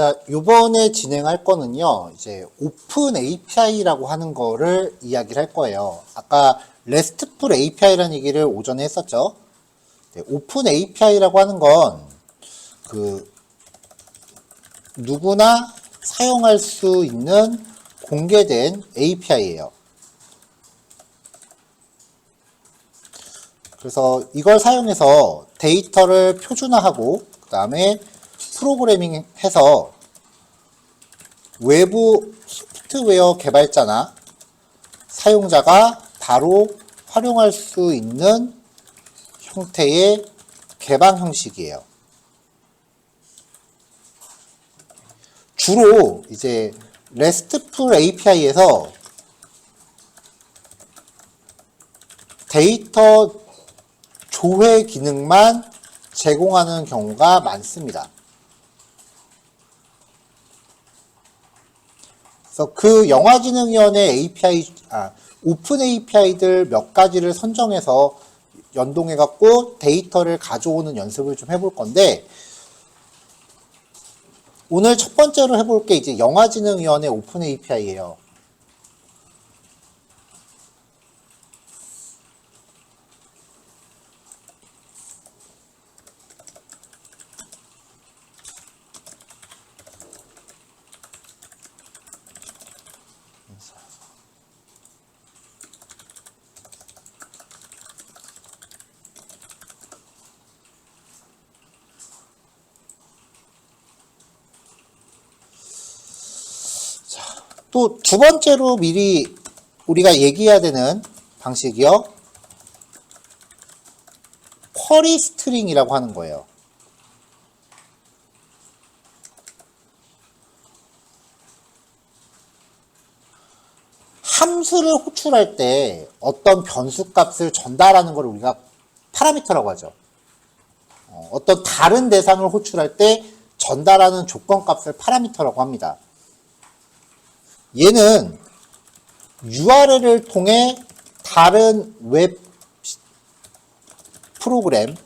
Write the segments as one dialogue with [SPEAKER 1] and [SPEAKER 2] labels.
[SPEAKER 1] 자, 요번에 진행할 거는요, 이제 오픈 API라고 하는 거를 이야기를 할 거예요. 아까 RESTful API라는 얘기를 오전에 했었죠. 네, 오픈 API라고 하는 건 누구나 사용할 수 있는 공개된 API예요. 그래서 이걸 사용해서 데이터를 표준화하고 그 다음에 프로그래밍 해서 외부 소프트웨어 개발자나 사용자가 바로 활용할 수 있는 형태의 개방 형식이에요. 주로 이제 RESTful API에서 데이터 조회 기능만 제공하는 경우가 많습니다. 그래서 그 영화진흥위원회 오픈 API들 몇 가지를 선정해서 연동해갖고 데이터를 가져오는 연습을 좀 해볼 건데, 오늘 첫 번째로 해볼 게 이제 영화진흥위원회 오픈 API예요. 또 두 번째로 미리 우리가 얘기해야 되는 방식이요. 쿼리 스트링이라고 하는 거예요. 함수를 호출할 때 어떤 변수값을 전달하는 걸 우리가 파라미터라고 하죠. 어떤 다른 대상을 호출할 때 전달하는 조건값을 파라미터라고 합니다. 얘는 URL을 통해 다른 웹 프로그램의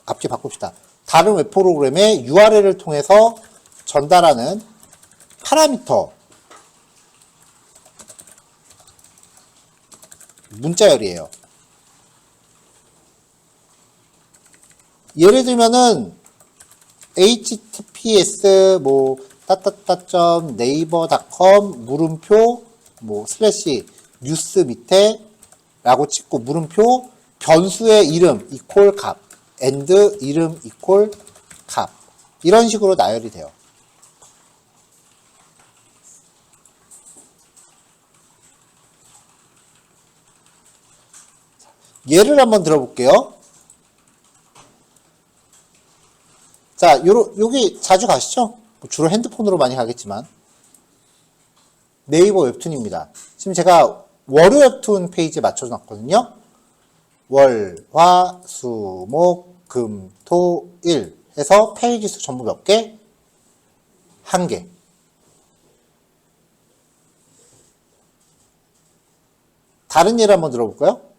[SPEAKER 1] 앞뒤 바꿉시다. 다른 웹 프로그램의 URL을 통해서 전달하는 파라미터 문자열이에요. 예를 들면은 https naver.com 물음표 슬래시 뉴스 밑에 라고 찍고 물음표 변수의 이름 이퀄 값 and 이름 이퀄 값 이런 식으로 나열이 돼요. 예를 한번 들어볼게요. 자, 여기 자주 가시죠? 주로 핸드폰으로 많이 가겠지만. 네이버 웹툰입니다. 지금 제가 월요 웹툰 페이지에 맞춰놨거든요. 월, 화, 수, 목, 금, 토, 일 해서 페이지 수 전부 몇 개? 1개. 다른 예를 한번 들어볼까요?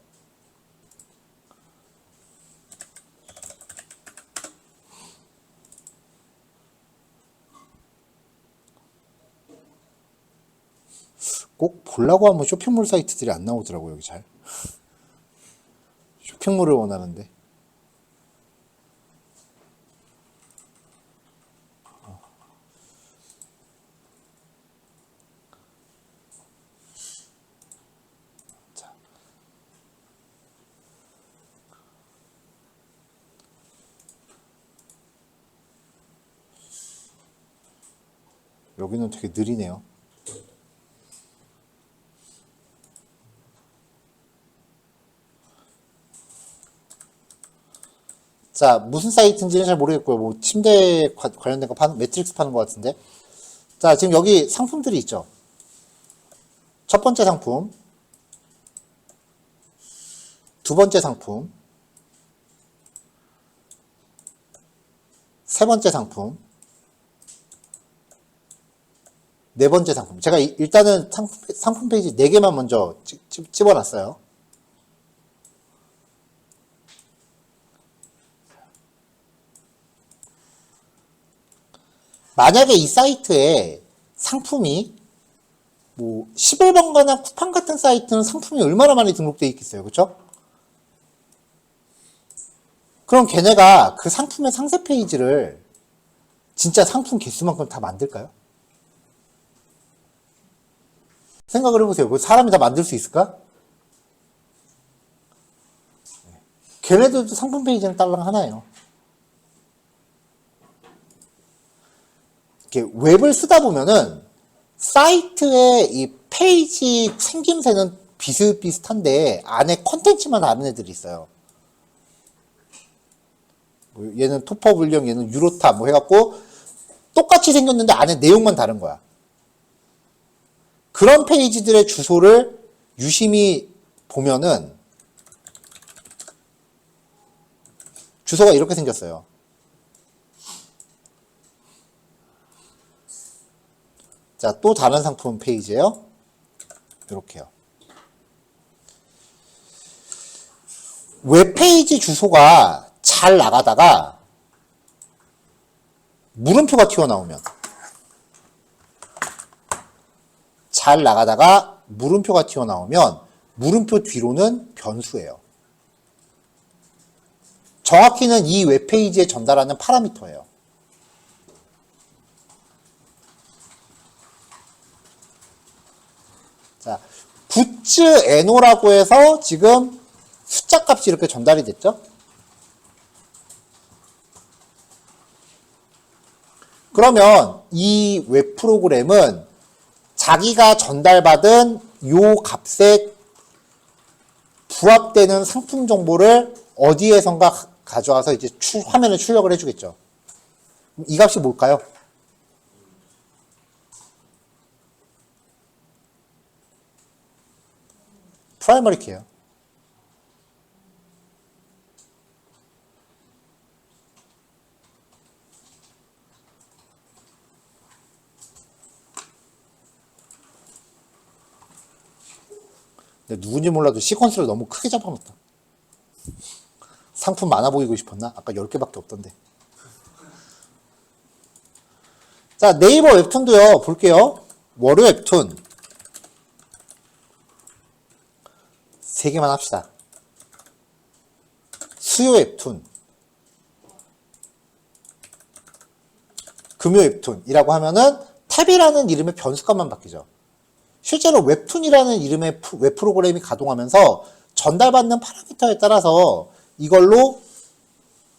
[SPEAKER 1] 꼭 보려고 하면 쇼핑몰 사이트들이 안 나오더라고요, 여기 잘. 쇼핑몰을 원하는데. 자. 여기는 되게 느리네요. 자, 무슨 사이트인지는 잘 모르겠고요. 뭐 침대 관련된 거 매트릭스 파는 것 같은데. 자, 지금 여기 상품들이 있죠. 첫 번째 상품, 두 번째 상품, 세 번째 상품, 네 번째 상품. 제가 일단은 상품 페이지 4개만 먼저 집어놨어요. 만약에 이 사이트에 상품이 뭐 11번가나 쿠팡 같은 사이트는 상품이 얼마나 많이 등록되어 있겠어요. 그쵸? 그럼 걔네가 그 상품의 상세 페이지를 진짜 상품 개수만큼 다 만들까요? 생각을 해보세요. 그 사람이 다 만들 수 있을까? 걔네들도 상품 페이지는 딸랑 하나예요. 이렇게 웹을 쓰다 보면은 사이트의 이 페이지 생김새는 비슷비슷한데 안에 컨텐츠만 다른 애들이 있어요. 뭐 얘는 토퍼블령, 얘는 유로탑 뭐 해갖고 똑같이 생겼는데 안에 내용만 다른 거야. 그런 페이지들의 주소를 유심히 보면은 주소가 이렇게 생겼어요. 자, 또 다른 상품 페이지예요. 이렇게요. 웹페이지 주소가 잘 나가다가 물음표가 튀어나오면 물음표 뒤로는 변수예요. 정확히는 이 웹페이지에 전달하는 파라미터예요. 자, 굿즈 NO라고 해서 지금 숫자 값이 이렇게 전달이 됐죠? 그러면 이 웹 프로그램은 자기가 전달받은 요 값에 부합되는 상품 정보를 어디에선가 가져와서 이제 화면에 출력을 해주겠죠. 이 값이 뭘까요? 프라이머리 키예요. 근데 누군지 몰라도 시퀀스를 너무 크게 잡아놨다. 상품 많아 보이고 싶었나? 아까 10개밖에 없던데. 자, 네이버 웹툰도요. 볼게요. 월요 웹툰 3개만 합시다. 수요 웹툰, 금요 웹툰이라고 하면은 탭이라는 이름의 변수값만 바뀌죠. 실제로 웹툰이라는 이름의 웹 프로그램이 가동하면서 전달받는 파라미터에 따라서 이걸로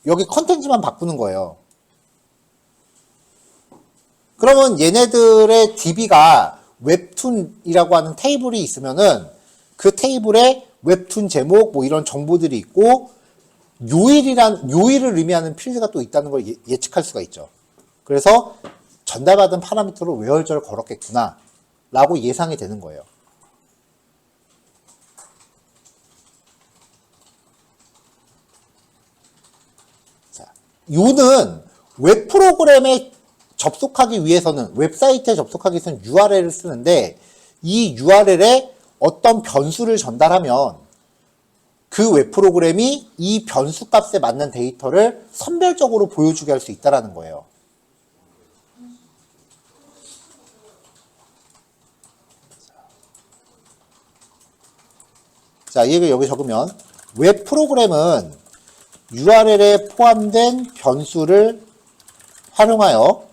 [SPEAKER 1] 여기 컨텐츠만 바꾸는 거예요. 그러면 얘네들의 DB가 웹툰이라고 하는 테이블이 있으면은 그 테이블에 웹툰 제목 뭐 이런 정보들이 있고 요일을 의미하는 필드가 또 있다는 걸 예측할 수가 있죠. 그래서 전달받은 파라미터로 외월절 걸었겠구나 라고 예상이 되는 거예요. 자, 요는 웹 프로그램에 접속하기 위해서는 웹사이트에 접속하기 위해서는 URL을 쓰는데 이 URL에 어떤 변수를 전달하면 그 웹 프로그램이 이 변수 값에 맞는 데이터를 선별적으로 보여주게 할 수 있다는 거예요. 자, 이걸 여기 적으면 웹 프로그램은 URL에 포함된 변수를 활용하여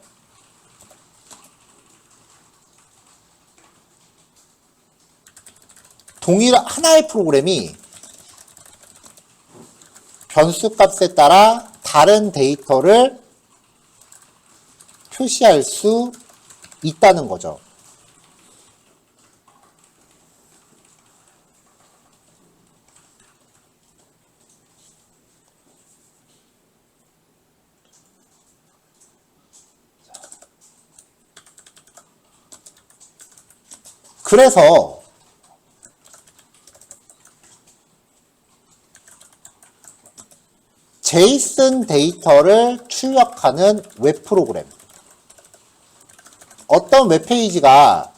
[SPEAKER 1] 동일한 하나의 프로그램이 변수 값에 따라 다른 데이터를 표시할 수 있다는 거죠. 그래서 제이슨 데이터를 출력하는 웹 프로그램. 어떤 웹페이지가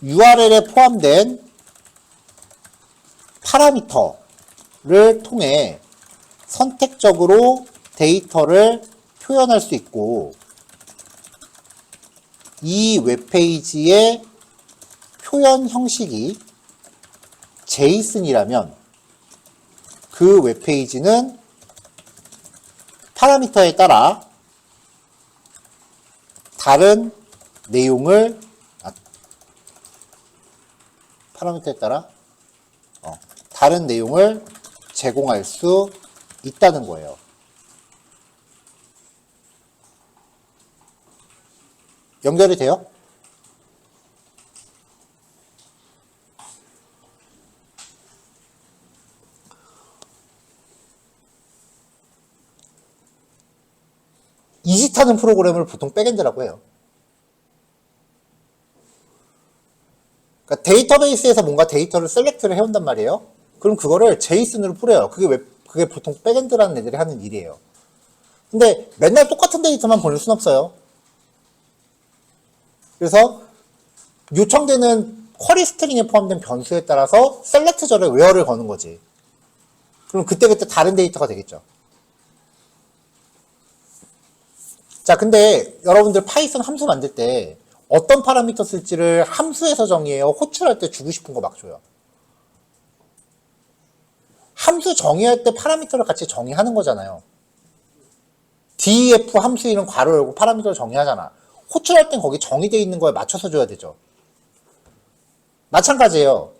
[SPEAKER 1] URL에 포함된 파라미터를 통해 선택적으로 데이터를 표현할 수 있고 이 웹페이지의 표현 형식이 JSON이라면 그 웹페이지는 파라미터에 따라 다른 내용을 다른 내용을 제공할 수 있다는 거예요. 연결이 돼요? 이짓 하는 프로그램을 보통 백엔드라고 해요. 그러니까 데이터베이스에서 뭔가 데이터를 셀렉트를 해온단 말이에요. 그럼 그거를 제이슨으로 뿌려요. 그게 보통 백엔드라는 애들이 하는 일이에요. 근데 맨날 똑같은 데이터만 보낼 순 없어요. 그래서 요청되는 쿼리 스트링에 포함된 변수에 따라서 셀렉트절에 웨어를 거는 거지. 그럼 그때그때 다른 데이터가 되겠죠. 자, 근데 여러분들 파이썬 함수 만들 때 어떤 파라미터 쓸지를 함수에서 정의해요? 호출할 때 주고 싶은 거 막 줘요? 함수 정의할 때 파라미터를 같이 정의하는 거잖아요. def 함수 이름 괄호 열고 파라미터를 정의하잖아. 호출할 땐 거기 정의되어 있는 거에 맞춰서 줘야 되죠. 마찬가지예요.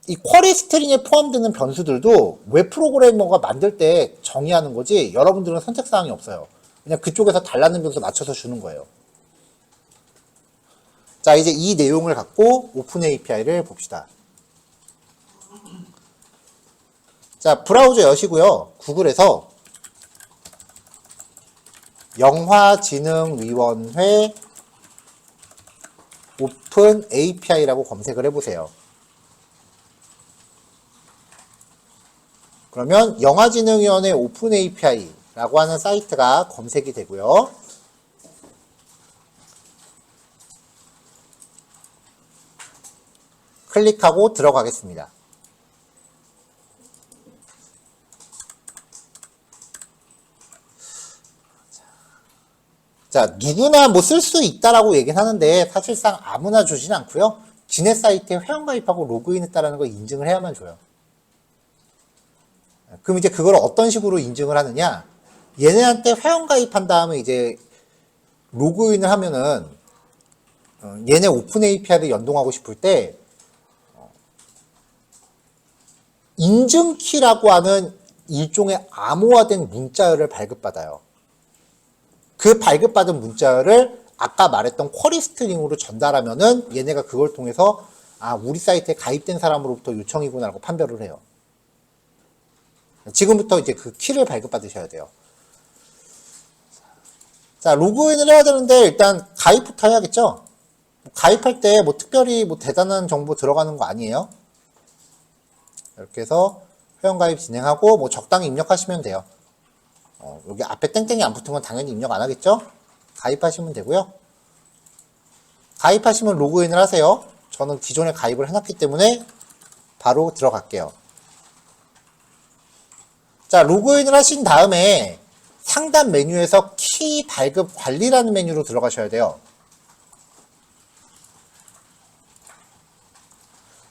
[SPEAKER 1] 이 쿼리 스트링에 포함되는 변수들도 웹 프로그래머가 만들 때 정의하는 거지 여러분들은 선택사항이 없어요. 그냥 그쪽에서 달라는 변수 맞춰서 주는 거예요. 자, 이제 이 내용을 갖고 오픈 API를 봅시다. 자, 브라우저 여시고요. 구글에서 영화진흥위원회 오픈 API라고 검색을 해보세요. 그러면 영화진흥위원회 오픈 API라고 하는 사이트가 검색이 되고요. 클릭하고 들어가겠습니다. 자, 누구나 뭐 쓸 수 있다라고 얘기는 하는데 사실상 아무나 주진 않고요. 지네 사이트에 회원가입하고 로그인했다라는 걸 인증을 해야만 줘요. 그럼 이제 그걸 어떤 식으로 인증을 하느냐? 얘네한테 회원가입한 다음에 이제 로그인을 하면은 얘네 오픈 API를 연동하고 싶을 때 인증키라고 하는 일종의 암호화된 문자열을 발급받아요. 그 발급받은 문자열을 아까 말했던 쿼리 스트링으로 전달하면은 얘네가 그걸 통해서 아, 우리 사이트에 가입된 사람으로부터 요청이구나라고 판별을 해요. 지금부터 이제 그 키를 발급받으셔야 돼요. 자, 로그인을 해야 되는데 일단 가입부터 해야겠죠? 가입할 때 뭐 특별히 뭐 대단한 정보 들어가는 거 아니에요? 이렇게 해서 회원가입 진행하고 뭐 적당히 입력하시면 돼요. 여기 앞에 땡땡이 안 붙은 건 당연히 입력 안 하겠죠? 가입하시면 되고요. 가입하시면 로그인을 하세요. 저는 기존에 가입을 해놨기 때문에 바로 들어갈게요. 자, 로그인을 하신 다음에 상단 메뉴에서 키 발급 관리라는 메뉴로 들어가셔야 돼요.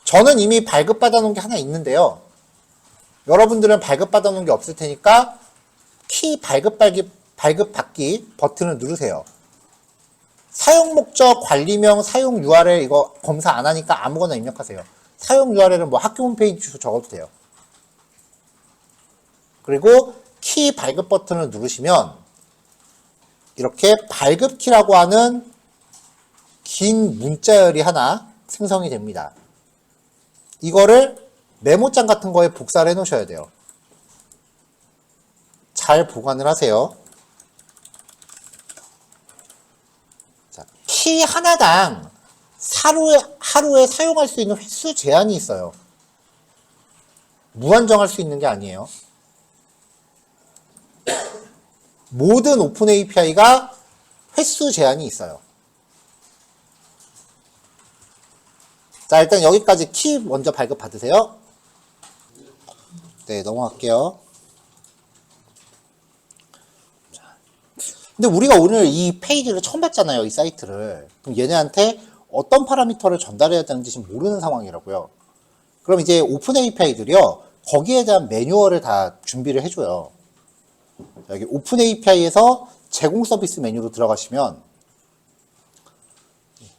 [SPEAKER 1] 저는 이미 발급받아 놓은 게 하나 있는데요. 여러분들은 발급받아 놓은 게 없을 테니까 키 발급받기 버튼을 누르세요. 사용 목적, 관리명, 사용 URL 이거 검사 안 하니까 아무거나 입력하세요. 사용 URL은 뭐 학교 홈페이지 주소 적어도 돼요. 그리고 키 발급 버튼을 누르시면 이렇게 발급키라고 하는 긴 문자열이 하나 생성이 됩니다. 이거를 메모장 같은 거에 복사를 해 놓으셔야 돼요. 잘 보관을 하세요. 자, 키 하나당 하루에 사용할 수 있는 횟수 제한이 있어요. 무한정할 수 있는 게 아니에요. 모든 오픈 API가 횟수 제한이 있어요. 자, 일단 여기까지 키 먼저 발급 받으세요. 네, 넘어갈게요. 근데 우리가 오늘 이 페이지를 처음 봤잖아요. 이 사이트를. 그럼 얘네한테 어떤 파라미터를 전달해야 되는지 지금 모르는 상황이라고요. 그럼 이제 오픈 API들이요. 거기에 대한 매뉴얼을 다 준비를 해줘요. 여기 오픈 API에서 제공 서비스 메뉴로 들어가시면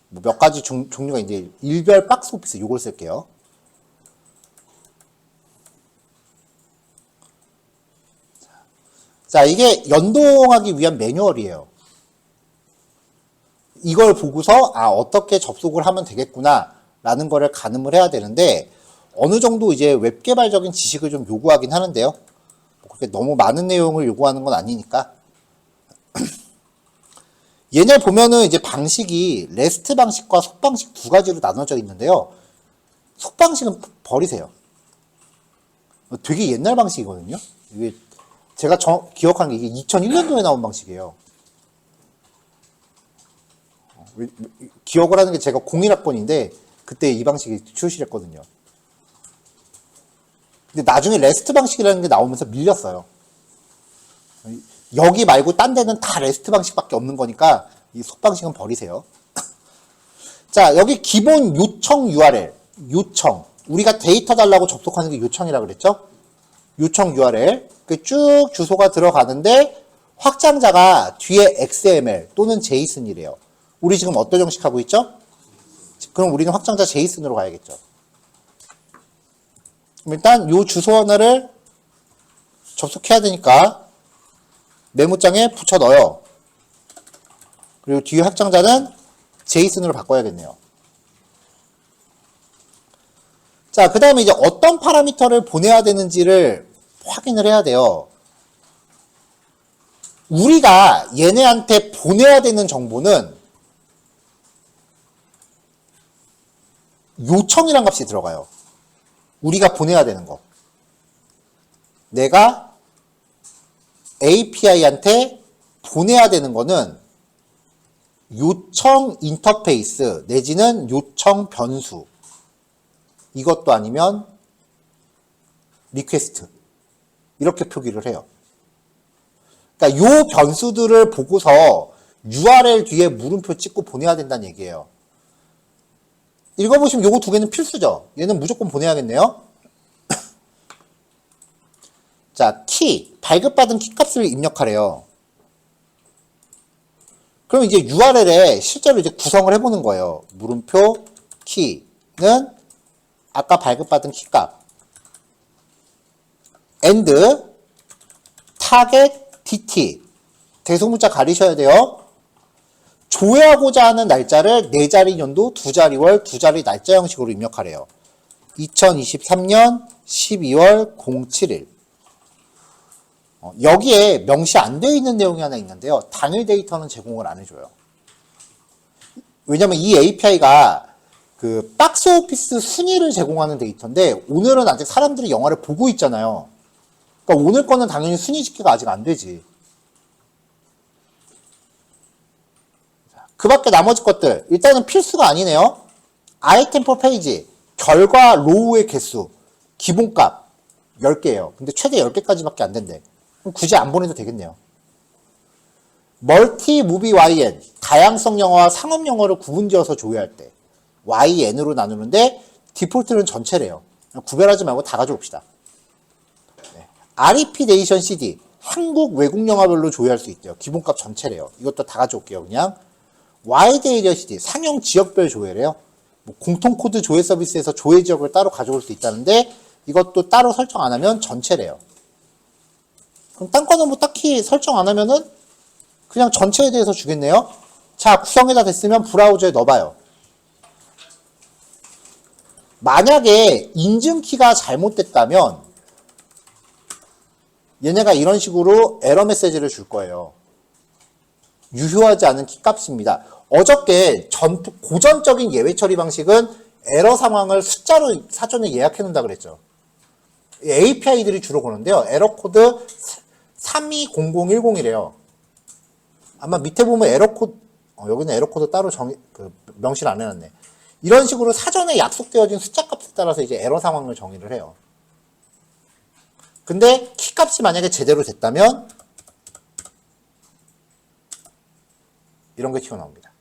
[SPEAKER 1] 뭐 몇 가지 종류가 이제 일별 박스 오피스 요걸 쓸게요. 자, 이게 연동하기 위한 매뉴얼이에요. 이걸 보고서 어떻게 접속을 하면 되겠구나 라는 거를 가늠을 해야 되는데 어느 정도 이제 웹 개발적인 지식을 좀 요구하긴 하는데요. 그렇게 너무 많은 내용을 요구하는 건 아니니까. 얘네 보면은 이제 방식이 레스트 방식과 속 방식 두 가지로 나눠져 있는데요. 속 방식은 버리세요. 되게 옛날 방식이거든요. 이게 제가 기억하는 게 이게 2001년도에 나온 방식이에요. 기억을 하는 게 제가 01학번인데 그때 이 방식이 출시를 했거든요. 근데 나중에 레스트 방식이라는 게 나오면서 밀렸어요. 여기 말고 딴 데는 다 레스트 방식밖에 없는 거니까 이 속 방식은 버리세요. 자, 여기 기본 요청 URL, 요청. 우리가 데이터 달라고 접속하는 게 요청이라고 그랬죠? 요청 URL. 쭉 주소가 들어가는데 확장자가 뒤에 XML 또는 JSON이래요. 우리 지금 어떤 형식 하고 있죠? 그럼 우리는 확장자 JSON으로 가야겠죠. 일단 요 주소 하나를 접속해야 되니까 메모장에 붙여 넣어요. 그리고 뒤에 확장자는 JSON으로 바꿔야겠네요. 자, 그 다음에 이제 어떤 파라미터를 보내야 되는지를 확인을 해야 돼요. 우리가 얘네한테 보내야 되는 정보는 요청이란 값이 들어가요. 우리가 보내야 되는 거. 내가 API한테 보내야 되는 거는 요청 인터페이스 내지는 요청 변수. 이것도 아니면 리퀘스트. 이렇게 표기를 해요. 그러니까 요 변수들을 보고서 URL 뒤에 물음표 찍고 보내야 된다는 얘기예요. 읽어보시면 요거 두 개는 필수죠. 얘는 무조건 보내야겠네요. 자, 키, 발급받은 키값을 입력하래요. 그럼 이제 URL에 실제로 이제 구성을 해보는 거예요. 물음표 키는 아까 발급받은 키값. and target dt. 대소문자 가리셔야 돼요. 조회하고자 하는 날짜를 4자리 년도, 2자리 월, 2자리 날짜 형식으로 입력하래요. 2023년 12월 07일. 여기에 명시 안 되어 있는 내용이 하나 있는데요. 당일 데이터는 제공을 안 해줘요. 왜냐면 이 API가 그 박스 오피스 순위를 제공하는 데이터인데 오늘은 아직 사람들이 영화를 보고 있잖아요. 그러니까 오늘 거는 당연히 순위 집계가 아직 안 되지. 그 밖에 나머지 것들 일단은 필수가 아니네요. 아이템 퍼 페이지, 결과 로우의 개수, 기본값 10개예요. 근데 최대 10개까지밖에 안 된대. 그럼 굳이 안 보내도 되겠네요. 멀티 무비 YN, 다양성 영화와 상업 영화를 구분지어서 조회할 때 YN으로 나누는데 디폴트는 전체래요. 구별하지 말고 다 가져옵시다. 네. REP 네이션 CD, 한국 외국 영화별로 조회할 수 있대요. 기본값 전체래요. 이것도 다 가져올게요. 그냥 와이드 에리어 CD, 상영 지역별 조회래요. 뭐 공통 코드 조회 서비스에서 조회 지역을 따로 가져올 수 있다는데 이것도 따로 설정 안 하면 전체래요. 그럼 딴 거는 뭐 딱히 설정 안 하면은 그냥 전체에 대해서 주겠네요. 자, 구성이 다 됐으면 브라우저에 넣어봐요. 만약에 인증키가 잘못됐다면 얘네가 이런 식으로 에러 메시지를 줄 거예요. 유효하지 않은 키값입니다. 어저께 고전적인 예외 처리 방식은 에러 상황을 숫자로 사전에 예약해 놓는다 그랬죠. API들이 주로 그러는데요. 에러 코드 320010이래요. 아마 밑에 보면 에러 코드, 여기는 에러 코드 따로 명시를 안 해놨네. 이런 식으로 사전에 약속되어진 숫자 값에 따라서 이제 에러 상황을 정의를 해요. 근데 키 값이 만약에 제대로 됐다면 이런 게 튀어나옵니다.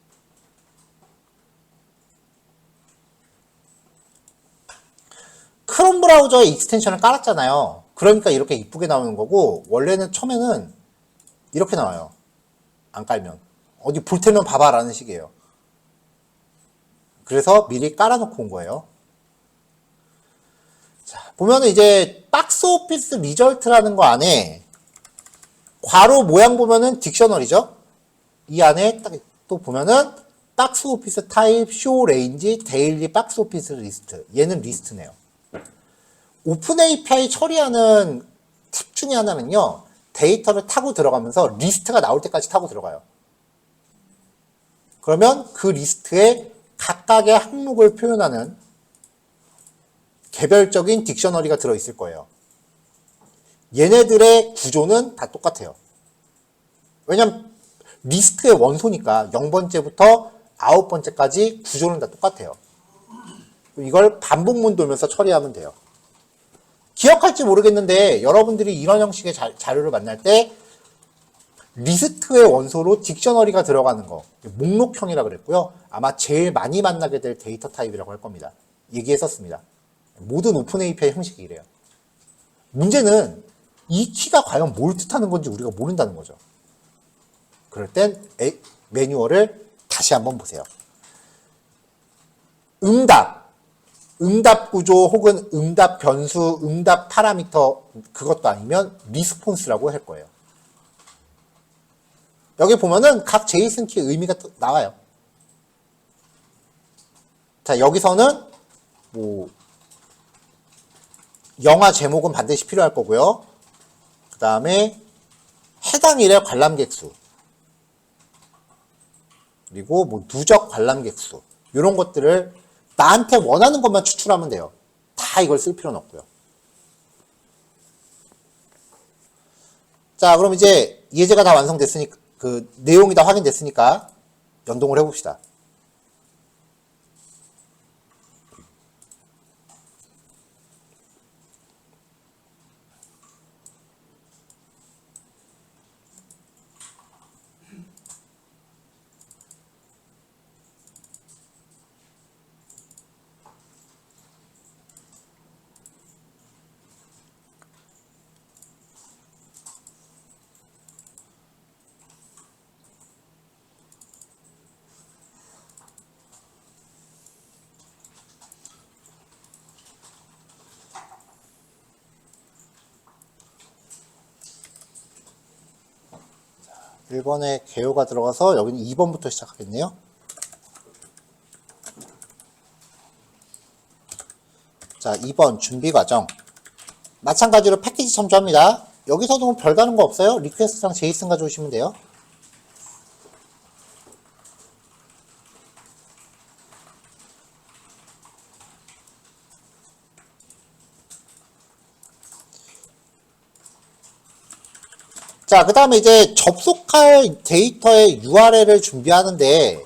[SPEAKER 1] 크롬 브라우저에 익스텐션을 깔았잖아요. 그러니까 이렇게 이쁘게 나오는 거고, 원래는 처음에는 이렇게 나와요. 안 깔면. 어디 볼 테면 봐봐 라는 식이에요. 그래서 미리 깔아놓고 온 거예요. 자, 보면은 이제 박스 오피스 리절트라는 거 안에 괄호 모양 보면은 딕셔너리죠. 이 안에 딱 또 보면은 박스 오피스 타입, 쇼 레인지, 데일리 박스 오피스 리스트. 얘는 리스트네요. 오픈 API 처리하는 팁 중에 하나는요, 데이터를 타고 들어가면서 리스트가 나올 때까지 타고 들어가요. 그러면 그 리스트에 각각의 항목을 표현하는 개별적인 딕셔너리가 들어있을 거예요. 얘네들의 구조는 다 똑같아요. 왜냐면 리스트의 원소니까 0번째부터 9번째까지 구조는 다 똑같아요. 이걸 반복문 돌면서 처리하면 돼요. 기억할지 모르겠는데 여러분들이 이런 형식의 자료를 만날 때 리스트의 원소로 딕셔너리가 들어가는 거, 목록형이라 그랬고요. 아마 제일 많이 만나게 될 데이터 타입이라고 할 겁니다. 얘기했었습니다. 모든 오픈 API 형식이 이래요. 문제는 이 키가 과연 뭘 뜻하는 건지 우리가 모른다는 거죠. 그럴 땐 매뉴얼을 다시 한번 보세요. 응답 구조 혹은 응답 변수, 응답 파라미터, 그것도 아니면 리스폰스라고 할 거예요. 여기 보면은 각 제이슨 키 의미가 나와요. 자, 여기서는 뭐 영화 제목은 반드시 필요할 거고요. 그 다음에 해당 일의 관람객 수, 그리고 뭐 누적 관람객 수, 이런 것들을 나한테 원하는 것만 추출하면 돼요. 다 이걸 쓸 필요는 없고요. 자, 그럼 이제 예제가 다 완성됐으니까, 그 내용이 다 확인됐으니까 연동을 해봅시다. 자, 1번에 개요가 들어가서 여기는 2번부터 시작하겠네요. 자, 2번 준비 과정. 마찬가지로 패키지 첨부합니다. 여기서도 뭐 별다른 거 없어요. 리퀘스트랑 제이슨 가져오시면 돼요. 자, 그 다음에 이제 접속할 데이터의 URL을 준비하는데,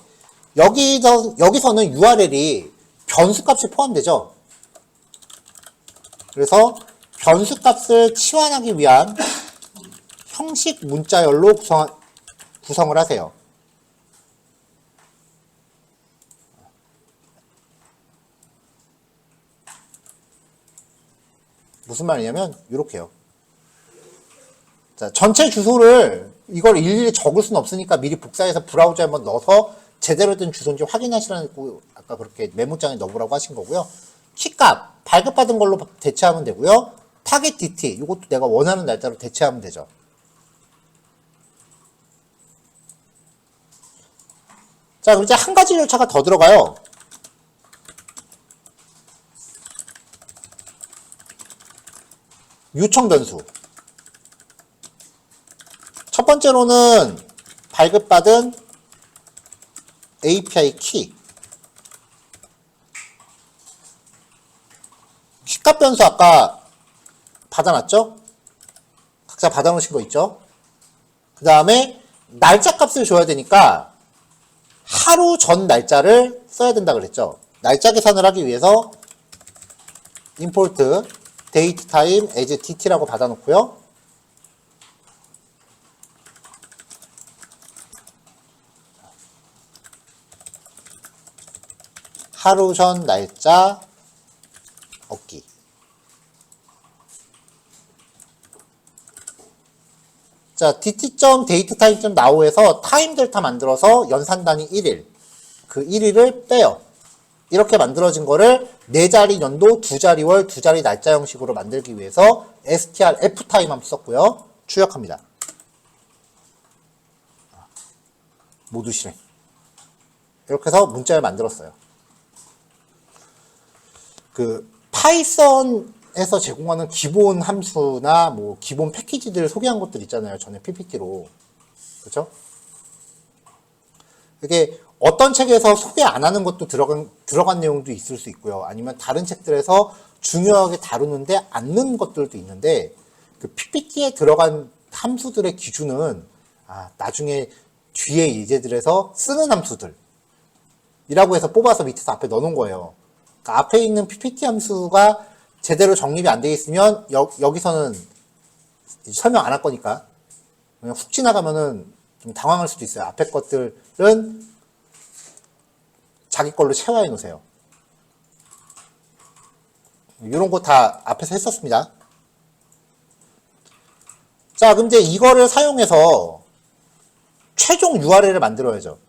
[SPEAKER 1] 여기서는 URL이 변수값이 포함되죠. 그래서 변수값을 치환하기 위한 형식 문자열로 구성을 하세요. 무슨 말이냐면 이렇게요. 자, 전체 주소를 이걸 일일이 적을 수는 없으니까 미리 복사해서 브라우저에 한번 넣어서 제대로 된 주소인지 확인하시라고 아까 그렇게 메모장에 넣으라고 하신 거고요. 키값 발급받은 걸로 대체하면 되고요. 타겟 DT 이것도 내가 원하는 날짜로 대체하면 되죠. 자, 그럼 이제 한 가지 절차가 더 들어가요. 요청 변수. 첫 번째로는 발급받은 API 키. 키값 변수 아까 받아놨죠? 각자 받아놓으신 거 있죠? 그 다음에 날짜 값을 줘야 되니까 하루 전 날짜를 써야 된다 그랬죠? 날짜 계산을 하기 위해서 import date time as tt라고 받아놓고요. 하루 전 날짜 얻기. 자, dt.dateTime.now에서 타임 델타 만들어서 연산 단위 1일. 그 1일을 빼요. 이렇게 만들어진 거를 4자리 연도, 2자리 월, 2자리 날짜 형식으로 만들기 위해서 str f타임 함수 썼고요. 출력합니다. 모두 실행. 이렇게 해서 문자를 만들었어요. 그 파이썬에서 제공하는 기본 함수나 뭐 기본 패키지들 소개한 것들 있잖아요. 전에 PPT로. 그렇죠? 이게 어떤 책에서 소개 안 하는 것도 들어간 내용도 있을 수 있고요. 아니면 다른 책들에서 중요하게 다루는데 않는 것들도 있는데 그 PPT에 들어간 함수들의 기준은 나중에 뒤에 예제들에서 쓰는 함수들 이라고 해서 뽑아서 밑에서 앞에 넣어놓은 거예요. 그러니까 앞에 있는 PPT 함수가 제대로 정립이 안 돼 있으면 여기서는 설명 안 할 거니까 그냥 훅 지나가면은 좀 당황할 수도 있어요. 앞에 것들은 자기 걸로 체화해 놓으세요. 이런 거 다 앞에서 했었습니다. 자, 그럼 이제 이거를 사용해서 최종 URL을 만들어야죠.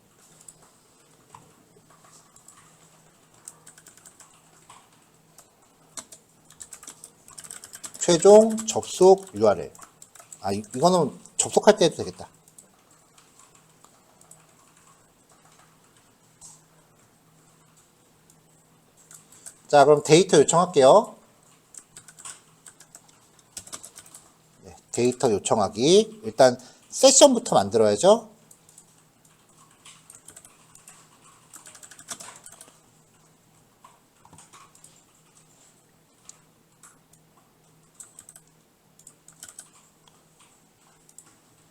[SPEAKER 1] 최종 접속 URL. 이거는 접속할 때 해도 되겠다. 자, 그럼 데이터 요청할게요. 네, 데이터 요청하기. 일단 세션부터 만들어야죠.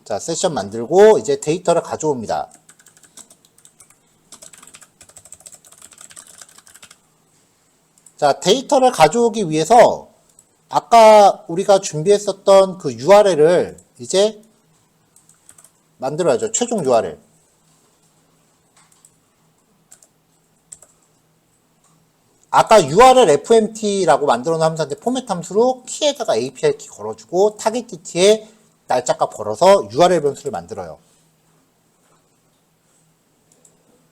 [SPEAKER 1] 자, 세션 만들고 이제 데이터를 가져옵니다. 자, 데이터를 가져오기 위해서 아까 우리가 준비했었던 그 URL을 이제 만들어야죠. 최종 URL. 아까 URL fmp라고 만들어 놓은 함수한테 포맷 함수로 키에다가 API 키 걸어주고 타겟 DT에 날짜값 걸어서 URL 변수를 만들어요.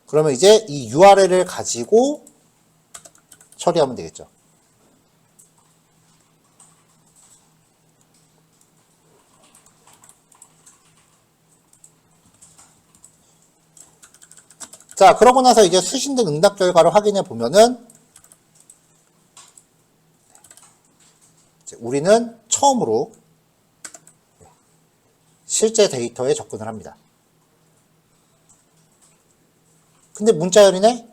[SPEAKER 1] 그러면 이제 이 URL을 가지고 처리하면 되겠죠. 자, 그러고 나서 이제 수신된 응답 결과를 확인해 보면은 우리는 처음으로 실제 데이터에 접근을 합니다. 근데 문자열이네?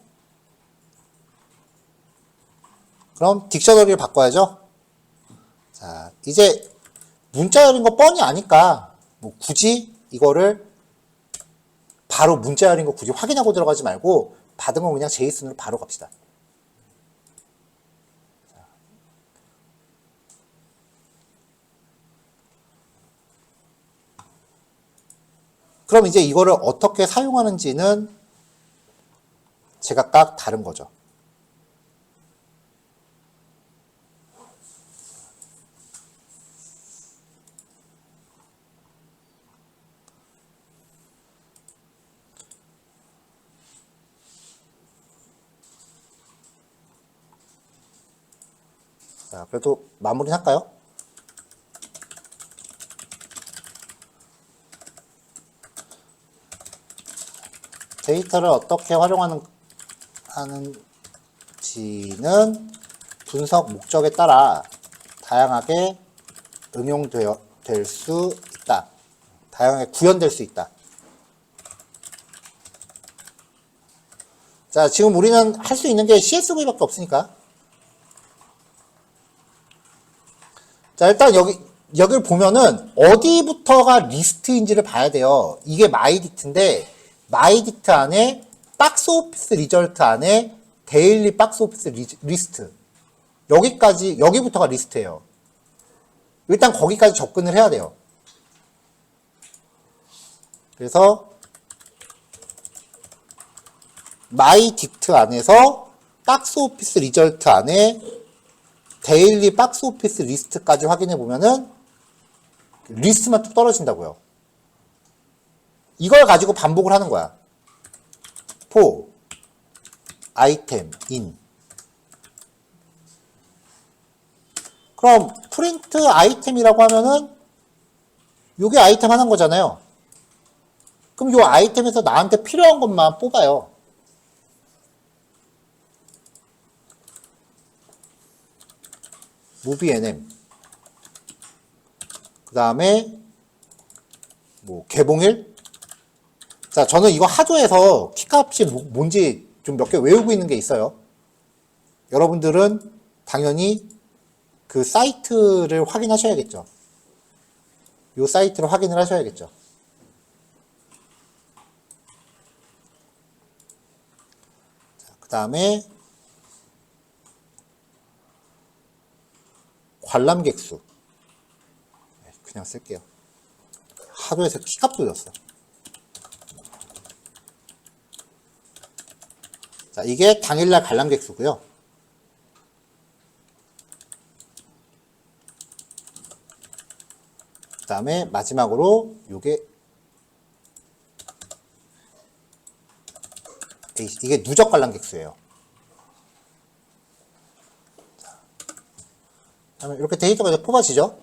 [SPEAKER 1] 그럼 딕셔너리를 바꿔야죠. 자, 이제 문자열인 거 뻔히 아니까 뭐 굳이 이거를 바로 문자열인 거 굳이 확인하고 들어가지 말고 받은 건 그냥 제이슨으로 바로 갑시다. 그럼 이제 이거를 어떻게 사용하는지는 제각각 다른 거죠. 자, 그래도 마무리 할까요? 데이터를 어떻게 활용하는지는 분석 목적에 따라 다양하게 응용될 수 있다. 다양하게 구현될 수 있다. 자, 지금 우리는 할 수 있는 게 CSV밖에 없으니까. 자, 일단 여기를 보면은 어디부터가 리스트인지를 봐야 돼요. 이게 마이딕트인데 마이딕트 안에 박스 오피스 리절트 안에 데일리 박스 오피스 리스트 여기부터가 리스트예요. 일단 거기까지 접근을 해야 돼요. 그래서 마이딕트 안에서 박스 오피스 리절트 안에 데일리 박스 오피스 리스트까지 확인해 보면은 리스트만 뚝 떨어진다고요. 이걸 가지고 반복을 하는 거야. for 아이템 in. 그럼 프린트 아이템이라고 하면은 요게 아이템 하는 거잖아요. 그럼 요 아이템에서 나한테 필요한 것만 뽑아요. move nm. 그 다음에 뭐 개봉일. 자, 저는 이거 하도해서 키값이 뭔지 좀 몇 개 외우고 있는 게 있어요. 여러분들은 당연히 그 사이트를 확인하셔야겠죠. 요 사이트를 확인을 하셔야겠죠. 그 다음에 관람객 수. 그냥 쓸게요. 하도에서 키값도 줬어. 자, 이게 당일날 관람객 수고요. 그 다음에 마지막으로 요게 이게 누적 관람객 수예요. 그다음에 이렇게 데이터가 이제 뽑아지죠.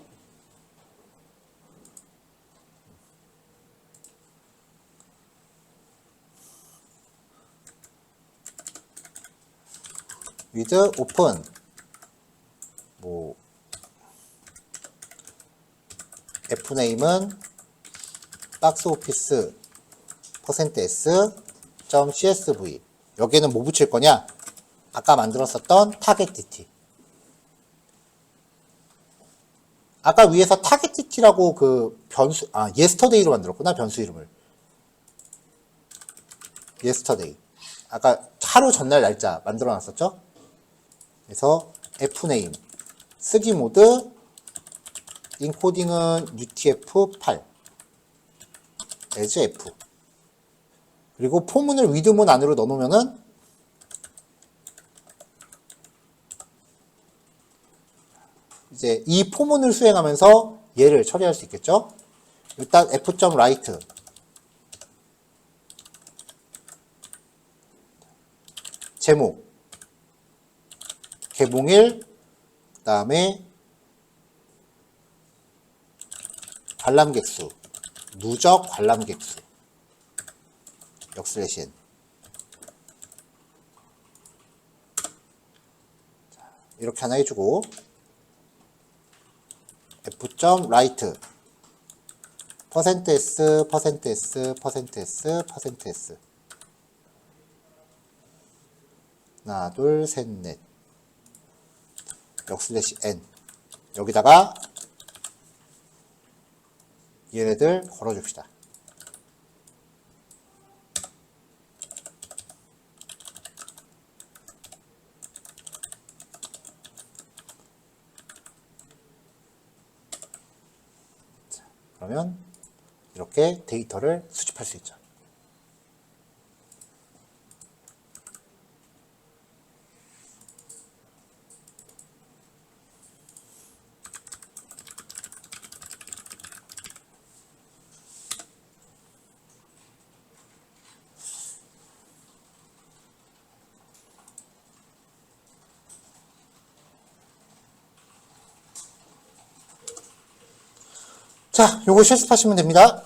[SPEAKER 1] with open 뭐 fname은 박스오피스 %s.csv. 여기에는 뭐 붙일 거냐? 아까 만들었었던 타겟 dt. 아까 위에서 타겟 dt라고 그 변수, yesterday로 만들었구나, 변수 이름을. yesterday. 아까 하루 전날 날짜 만들어 놨었죠? 그래서 fname 쓰기 모드 인코딩은 utf8 as f. 그리고 포문을 위드문 안으로 넣어놓으면은 이제 이 포문을 수행하면서 얘를 처리할 수 있겠죠? 일단 f.write 제목 개봉일, 그 다음에 관람객 수, 누적 관람객 수, 역슬래시 n. 이렇게 하나 해주고 f.write %s 하나 둘 셋 넷 역슬래시 n. 여기다가 얘네들 걸어줍시다. 자, 그러면 이렇게 데이터를 수집할 수 있죠. 자, 요거 실습하시면 됩니다.